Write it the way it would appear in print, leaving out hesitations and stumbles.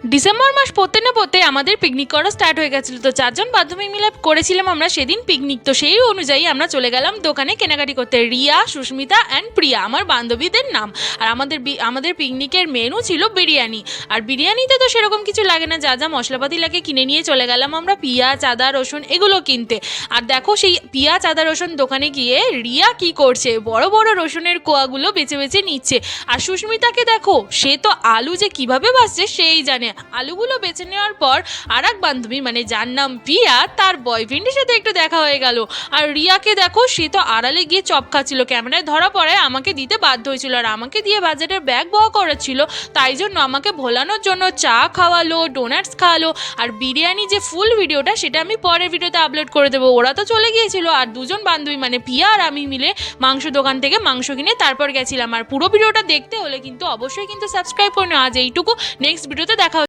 December মাস পড়তে না পড়তে আমাদের পিকনিক করা স্টার্ট হয়ে গেছিলো। তো 4জন বান্ধবী মিলে করেছিলাম আমরা সেদিন পিকনিক। তো সেই অনুযায়ী আমরা চলে গেলাম দোকানে কেনাকাটি করতে। রিয়া, সুস্মিতা অ্যান্ড প্রিয়া আমার বান্ধবীদের নাম। আর আমাদের পিকনিকের মেনু ছিল বিরিয়ানি। আর বিরিয়ানিতে তো সেরকম কিছু লাগে না, যা যা মশলাপাতি লাগে কিনে নিয়ে চলে গেলাম আমরা পেঁয়াজ, আদা, রসুন এগুলো কিনতে। আর দেখো সেই পেঁয়াজ, আদা, রসুন দোকানে গিয়ে রিয়া কি করছে, বড় বড় রসুনের কোয়াগুলো বেছে বেছে নিচ্ছে। আর সুস্মিতাকে দেখো, সে তো আলু যে কিভাবে বাছছে সেই জানে। আলুগুলো বেছে নেওয়ার পর আর এক বান্ধবী মানে যার নাম প্রিয়া, তার বয়ফ্রেন্ডের সাথে একটু দেখা হয়ে গেল। আর রিয়াকে দেখো, সে তো আড়ালে গিয়ে চপ খাচ্ছিল। ক্যামেরায় ধরা পড়ায় আমাকে দিতে বাধ্য হয়েছিল, আর আমাকে দিয়ে বাজারের ব্যাগ বওয়া করাচ্ছিল। তাই জন্য আমাকে ভোলানোর জন্য চা খাওয়ালো, ডোনাটস খাওয়ালো। আর বিরিয়ানি যে ফুল ভিডিওটা সেটা আমি পরের ভিডিওতে আপলোড করে দেবো। ওরা তো চলে গিয়েছিল, আর দুজন বান্ধবী মানে প্রিয়া আর আমি মিলে মাংস দোকান থেকে মাংস কিনে তারপর গেছিলাম। আর পুরো ভিডিওটা দেখতে হলে কিন্তু অবশ্যই কিন্তু সাবস্ক্রাইব করে নাও। আজ এইটুকু, নেক্সট ভিডিওতে দেখা